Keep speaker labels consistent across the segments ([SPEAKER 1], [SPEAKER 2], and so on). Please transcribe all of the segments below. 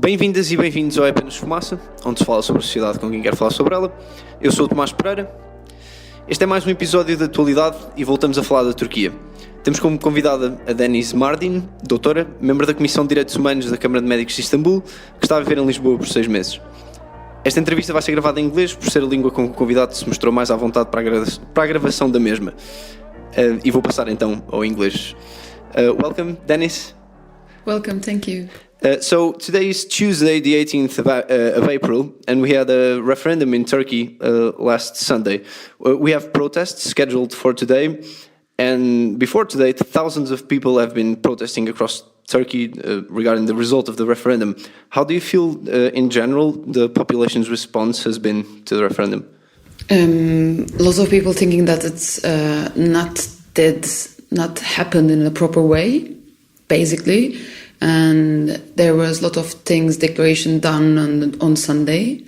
[SPEAKER 1] Bem-vindas e bem-vindos ao Apenas Fumaça, onde se fala sobre a sociedade com quem quer falar sobre ela. Eu sou o Tomás Pereira. Este é mais um episódio de atualidade e voltamos a falar da Turquia. Temos como convidada a Deniz Mardin, doutora, membro da Comissão de Direitos Humanos da Câmara de Médicos de Istambul, que está a viver em Lisboa por 6 meses. Esta entrevista vai ser gravada em inglês, por ser a língua com que o convidado se mostrou mais à vontade para a gravação da mesma. E vou passar então ao inglês. Welcome, Deniz.
[SPEAKER 2] Welcome, thank you.
[SPEAKER 1] So today is Tuesday, the 18th of April, and we had a referendum in Turkey last Sunday. We have protests scheduled for today, and before today, thousands of people have been protesting across Turkey regarding the result of the referendum. How do you feel, in general, the population's response has been to the referendum?
[SPEAKER 2] Lots of people thinking that it's not happened in a proper way, basically. And there was a lot of things, declaration done on Sunday.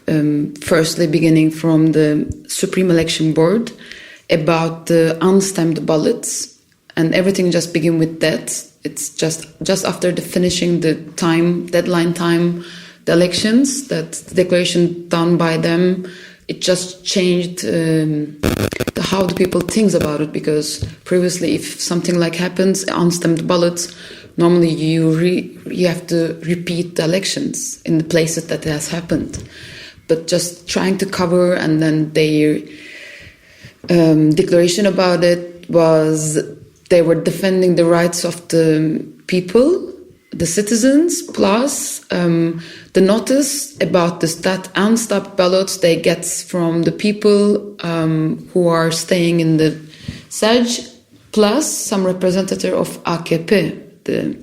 [SPEAKER 2] Firstly, beginning from the Supreme Election Board about the unstamped ballots, and everything just began with that. It's just after the finishing the deadline time, the elections, that the declaration done by them, it just changed how the people think about it, because previously if something like happens, unstamped ballots, normally you have to repeat the elections in the places that it has happened. But just trying to cover, and then their declaration about it was they were defending the rights of the people, the citizens, plus the notice about that unstamped ballots they get from the people who are staying in the SEJ, plus some representative of AKP, the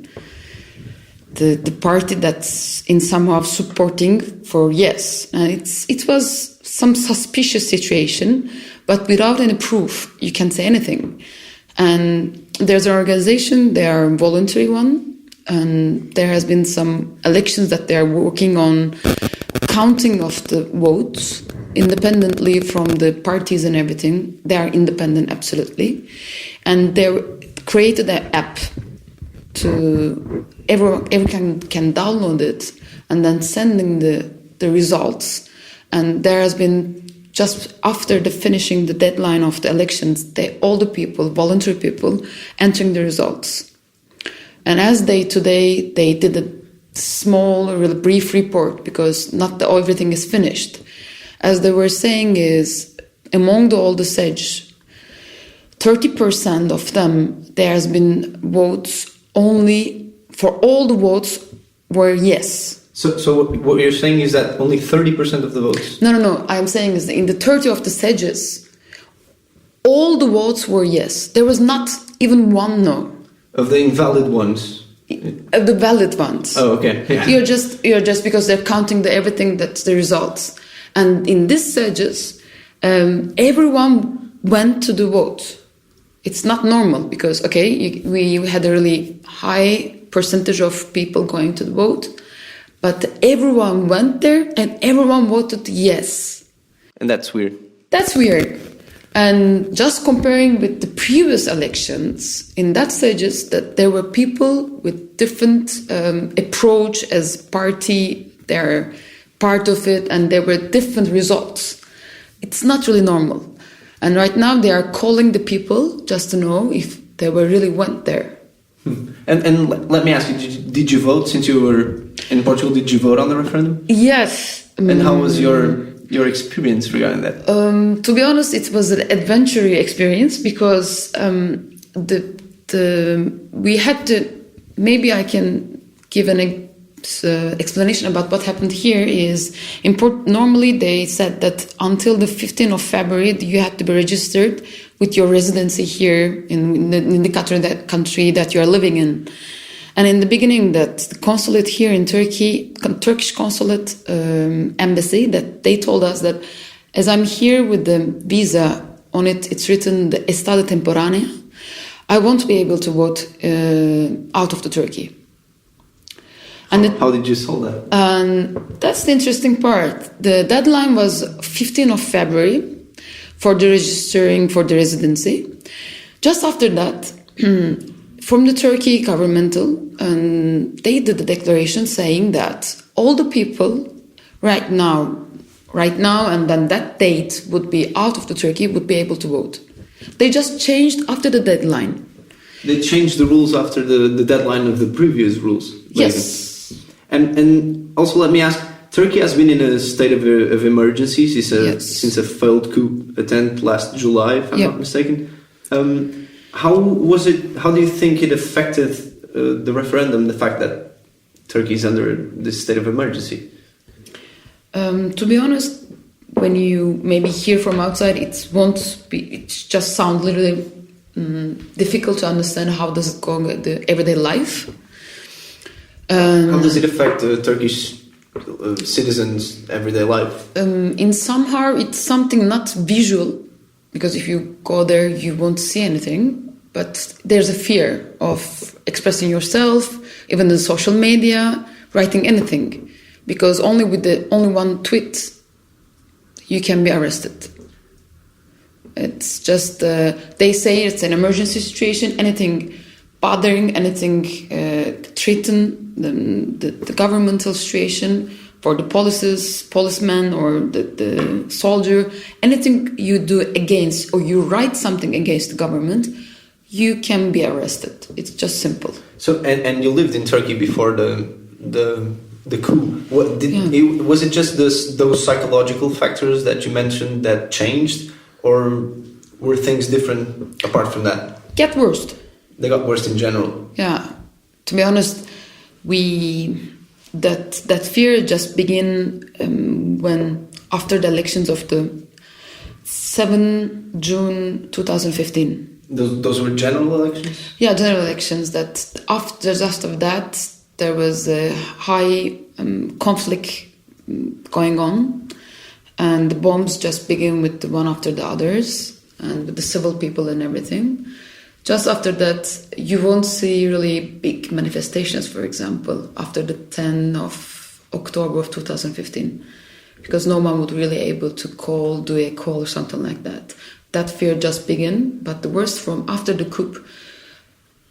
[SPEAKER 2] party that's in somehow supporting for yes. And it was some suspicious situation, but without any proof, you can't say anything. And there's an organization, they are a voluntary one, and there has been some elections that they are working on counting of the votes independently from the parties and everything. They are independent, absolutely. And they created an app to everyone can download it and then sending the results. And there has been, just after the finishing the deadline of the elections, all the people, voluntary people, entering the results. And as today they did a small, really brief report, because not everything is finished. As they were saying is, among all the SEJ, 30% of them, there has been votes only, for all the votes were yes.
[SPEAKER 1] So what you're saying is that only 30% of the votes?
[SPEAKER 2] No. I'm saying is in the 30 of the SEJs, all the votes were yes. There was not even one no.
[SPEAKER 1] Of the invalid ones?
[SPEAKER 2] Of the valid ones.
[SPEAKER 1] Oh, okay. Yeah.
[SPEAKER 2] You're just because they're counting everything that's the results. And in this SEJs, everyone went to the vote. It's not normal because, we had a really high percentage of people going to the vote, but everyone went there and everyone voted yes.
[SPEAKER 1] And that's weird.
[SPEAKER 2] That's weird. And just comparing with the previous elections, in that stages, that there were people with different approach as party, they're part of it, and there were different results. It's not really normal. And right now they are calling the people just to know if they really went there.
[SPEAKER 1] And let me ask you, did you vote since you were in Portugal? Did you vote on the referendum?
[SPEAKER 2] Yes.
[SPEAKER 1] And how was your experience regarding that?
[SPEAKER 2] To be honest, it was an adventurous experience because we had to. Maybe I can give an explanation about what happened here. Is normally they said that until the 15th of February you had to be registered with your residency here in the country that you are living in. And in the beginning, that the consulate here in Turkey, Turkish consulate embassy, that they told us that as I'm here with the visa on it, it's written the Estado temporáneo, I won't be able to vote out of the Turkey. And
[SPEAKER 1] how did you solve that?
[SPEAKER 2] And that's the interesting part. The deadline was 15th of February for the registering for the residency. Just after that, from the Turkey governmental, and they did a declaration saying that all the people right now, and then that date would be out of the Turkey, would be able to vote. They just changed after the deadline.
[SPEAKER 1] They changed the rules after the deadline of the previous rules.
[SPEAKER 2] Yes.
[SPEAKER 1] And also let me ask, Turkey has been in a state of emergency since a failed coup attempt last July, if I'm not mistaken. How do you think it affected the referendum, the fact that Turkey is under this state of emergency?
[SPEAKER 2] To be honest, when you maybe hear from outside, it just sounds literally difficult to understand how does it go in the everyday life.
[SPEAKER 1] How does it affect the Turkish citizens' everyday life?
[SPEAKER 2] In somehow it's something not visual, because if you go there you won't see anything, but there's a fear of expressing yourself, even in social media, writing anything, because only with only one tweet you can be arrested. It's just they say it's an emergency situation. Anything bothering, anything threaten the governmental situation for the policeman or the soldier, anything you do against or you write something against the government, you can be arrested. It's just simple. So
[SPEAKER 1] and you lived in Turkey before the coup. Was it just those psychological factors that you mentioned that changed, or were things different apart from that?
[SPEAKER 2] Get worse.
[SPEAKER 1] They got worse in general.
[SPEAKER 2] Yeah, to be honest, that fear just began when after the elections of the 7 June 2015.
[SPEAKER 1] Those were general elections?
[SPEAKER 2] Yeah, general elections. That after that there was a high conflict going on, and the bombs just began with the one after the others, and with the civil people and everything. Just after that, you won't see really big manifestations, for example, after the 10th of October of 2015, because no one would really able to do a call or something like that. That fear just began, but the worst from after the coup.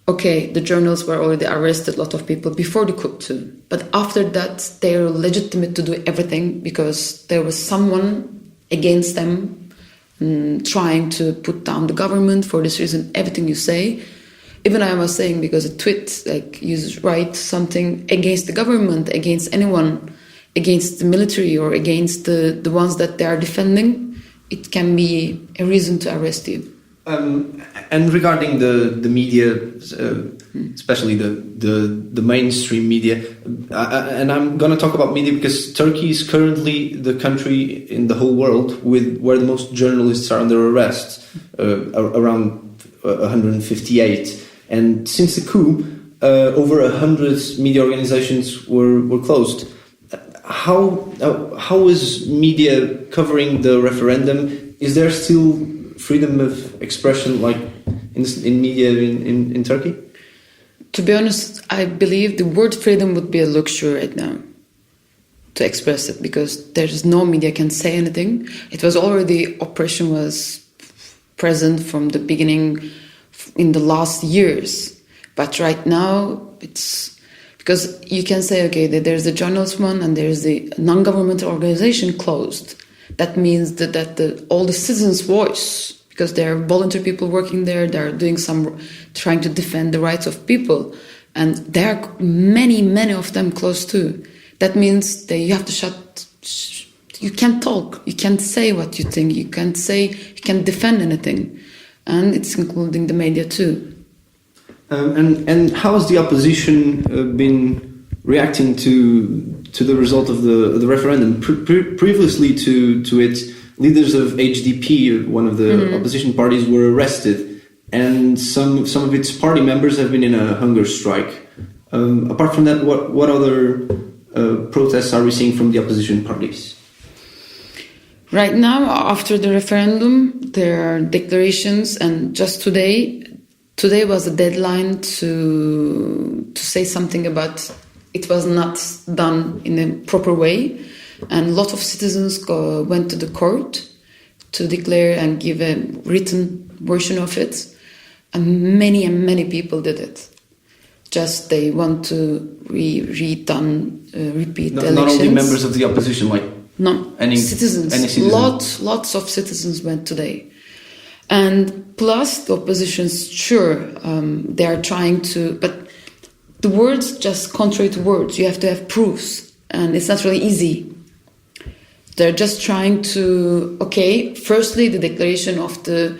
[SPEAKER 2] Okay, the journalists were already arrested, a lot of people before the coup too. But after that, they were legitimate to do everything because there was someone against them trying to put down the government. For this reason, everything you say, even I was saying, because a tweet, like you write something against the government, against anyone, against the military or against the ones that they are defending, it can be a reason to arrest you.
[SPEAKER 1] And regarding the media, especially the mainstream media, and I'm going to talk about media because Turkey is currently the country in the whole world where the most journalists are under arrest, around 158. And since the coup, over 100 media organizations were closed. How is media covering the referendum? Is there still freedom of expression like in media in Turkey?
[SPEAKER 2] To be honest, I believe the word freedom would be a luxury right now to express it, because there's no media can say anything. It was already, oppression was present from the beginning in the last years. But right now, it's because you can say, okay, there's the journalist one and there's the non-governmental organization closed. That means that all the citizens' voice, because there are volunteer people working there, they're doing trying to defend the rights of people, and there are many of them closed too. That means that you have to you can't talk, you can't say what you think, you can't defend anything, and it's including the media too.
[SPEAKER 1] And how has the opposition been reacting to the result of the referendum? Previously to it, leaders of HDP, one of the opposition parties, were arrested, and some of its party members have been in a hunger strike. Apart from that, what other protests are we seeing from the opposition parties?
[SPEAKER 2] Right now, after the referendum, there are declarations, and just today was the deadline to say something about it was not done in a proper way, and a lot of citizens went to the court to declare and give a written version of it. and many people did it. Just they want to repeat the elections.
[SPEAKER 1] Not only members of the opposition, like
[SPEAKER 2] no, citizens.
[SPEAKER 1] Any citizen.
[SPEAKER 2] Lots of citizens went today. And plus the opposition's they are trying to, but the words just contrary to words. You have to have proofs, and it's not really easy. They're just trying to, firstly the declaration of the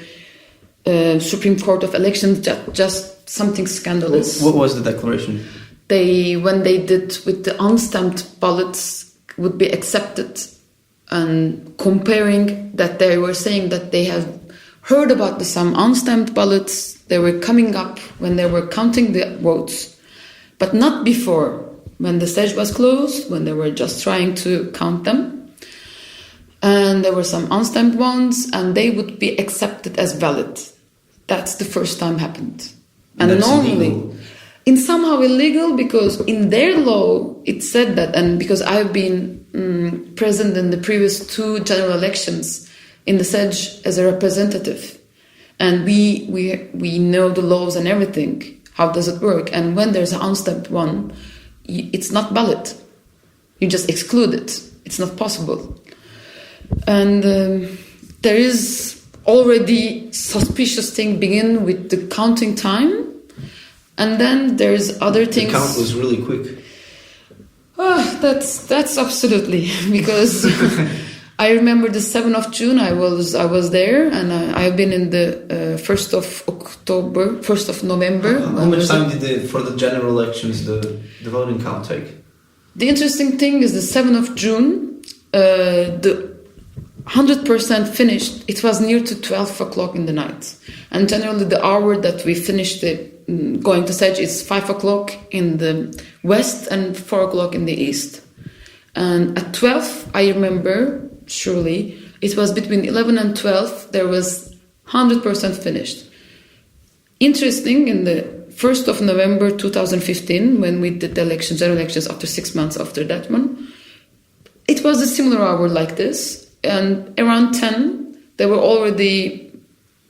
[SPEAKER 2] Supreme Court of Elections, just something scandalous.
[SPEAKER 1] What was the declaration?
[SPEAKER 2] When they did with the unstamped ballots would be accepted, and comparing that, they were saying that they have heard about some unstamped ballots. They were coming up when they were counting the votes, but not before, when the stage was closed, when they were just trying to count them. And there were some unstamped ones, and they would be accepted as valid. That's the first time happened. And normally, illegal. In somehow illegal, because in their law it said that, and because I've been present in the previous 2 general elections in the SEJ as a representative, and we know the laws and everything. How does it work? And when there's an unstamped one, it's not valid. You just exclude it. It's not possible. And there is already suspicious thing begin with the counting time. And then there's other things.
[SPEAKER 1] The count was really quick.
[SPEAKER 2] That's absolutely, because I remember the 7th of June. I was there, and I've been in the 1st of November.
[SPEAKER 1] How much time did for the general elections the voting count take?
[SPEAKER 2] The interesting thing is the 7th of June, the 100% finished. It was near to 12 o'clock in the night, and generally the hour that we finished it. Going to SEJ is 5 o'clock in the west and 4 o'clock in the east. And at 12, I remember, surely, it was between 11 and 12, there was 100% finished. Interesting, in the 1st of November 2015, when we did the elections, general elections after 6 months after that one, it was a similar hour like this. And around 10, they were already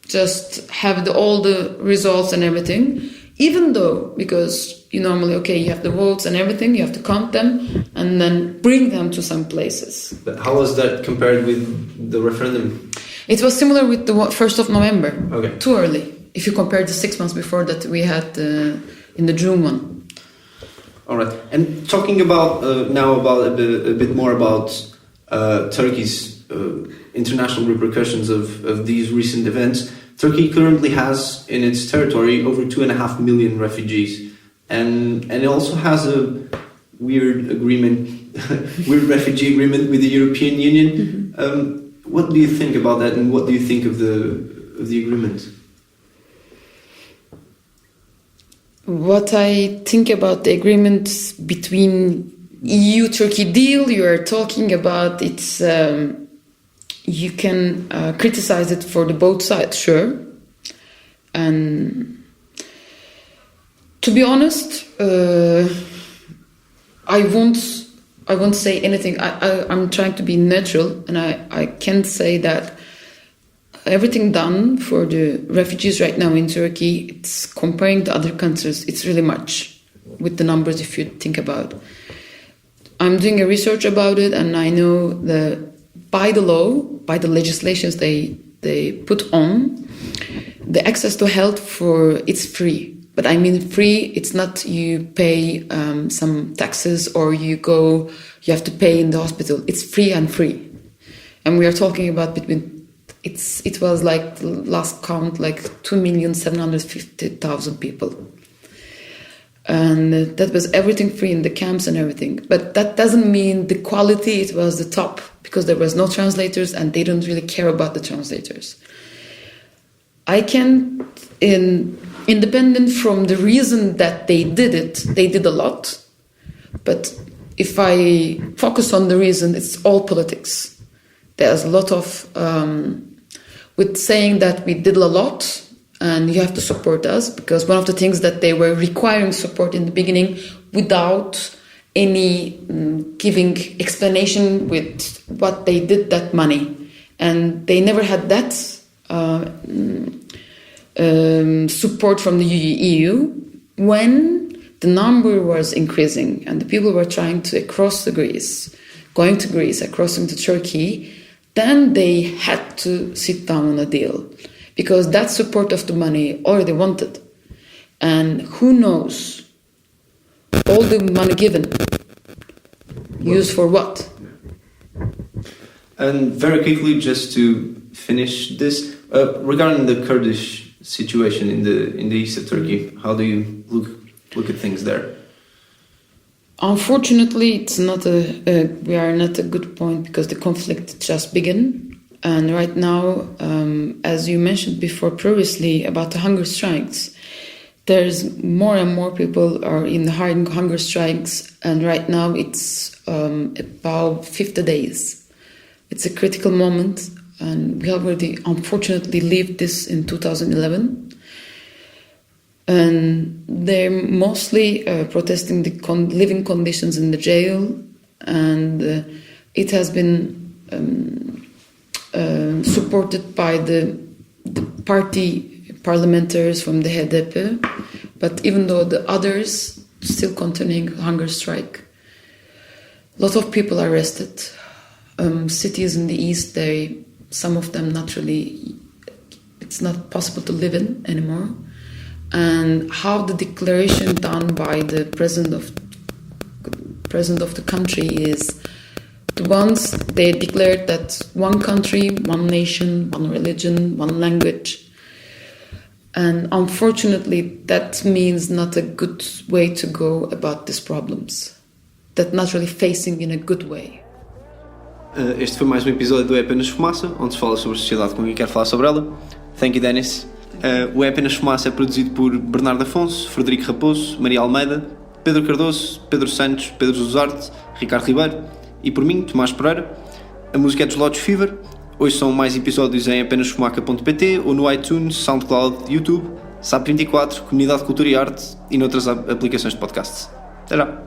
[SPEAKER 2] just have all the results and everything, even though, because you normally, you have the votes and everything, you have to count them and then bring them to some places.
[SPEAKER 1] But how was that compared with the referendum?
[SPEAKER 2] It was similar with the 1st of November.
[SPEAKER 1] Okay.
[SPEAKER 2] Too early, if you compare the 6 months before that we had in the June one.
[SPEAKER 1] All right. And talking about now about a bit more about Turkey's international repercussions of these recent events. Turkey currently has in its territory over 2.5 million refugees, and it also has a weird refugee agreement with the European Union. Mm-hmm. What do you think about that, and what do you think of the agreement?
[SPEAKER 2] What I think about the agreement between EU-Turkey deal, you are talking about, it's you can criticize it for the both sides, sure. And to be honest, I won't say anything. I'm trying to be neutral, and I can say that everything done for the refugees right now in Turkey, it's comparing to other countries, it's really much with the numbers if you think about. I'm doing a research about it, and I know that by the law, by the legislations they put on, the access to health it's free. But I mean free, it's not you pay some taxes or you have to pay in the hospital. It's free and free. And we are talking about it was like last count, like 2,750,000 people. And that was everything free in the camps and everything. But that doesn't mean the quality, it was the top, because there was no translators and they don't really care about the translators. I can, independent from the reason that they did it, they did a lot. But if I focus on the reason, it's all politics. There's a lot of, with saying that we did a lot, and you have to support us, because one of the things that they were requiring support in the beginning without any giving explanation with what they did that money. And they never had that support from the EU when the number was increasing and the people were trying to going to Greece, crossing to Turkey, then they had to sit down on a deal because that support of the money already wanted. And who knows, all the money given, used for what?
[SPEAKER 1] And very quickly, just to finish this, regarding the Kurdish situation in the east of Turkey, how do you look at things there?
[SPEAKER 2] Unfortunately, it's not we are not a good point because the conflict just began. And right now, as you mentioned before previously about the hunger strikes, there's more and more people are in the hunger strikes. And right now it's about 50 days. It's a critical moment. And we already unfortunately lived this in 2011. And they're mostly protesting the living conditions in the jail, and it has been supported by the party parliamentarians from the HDP. But even though the others still continuing hunger strike, a lot of people are arrested. Cities in the east, some of them naturally, it's not possible to live in anymore. And how the declaration done by the president of the country is, the ones they declared that one country, one nation, one religion, one language. And unfortunately, that means not a good way to go about these problems. That not really facing in a good way.
[SPEAKER 1] Este foi mais um episódio do É Apenas Fumaça, onde se fala sobre a sociedade com quem quer falar sobre ela. Thank you, Deniz. O É Apenas Fumaça é produzido por Bernardo Afonso, Frederico Raposo, Maria Almeida, Pedro Cardoso, Pedro Santos, Pedro Zuzarte, Ricardo Ribeiro e por mim, Tomás Pereira. A música é dos Lotus Fever. Hoje são mais episódios em apenasfumaca.pt ou no iTunes, SoundCloud, YouTube, SAP24, Comunidade de Cultura e Arte e noutras aplicações de podcast. Até já!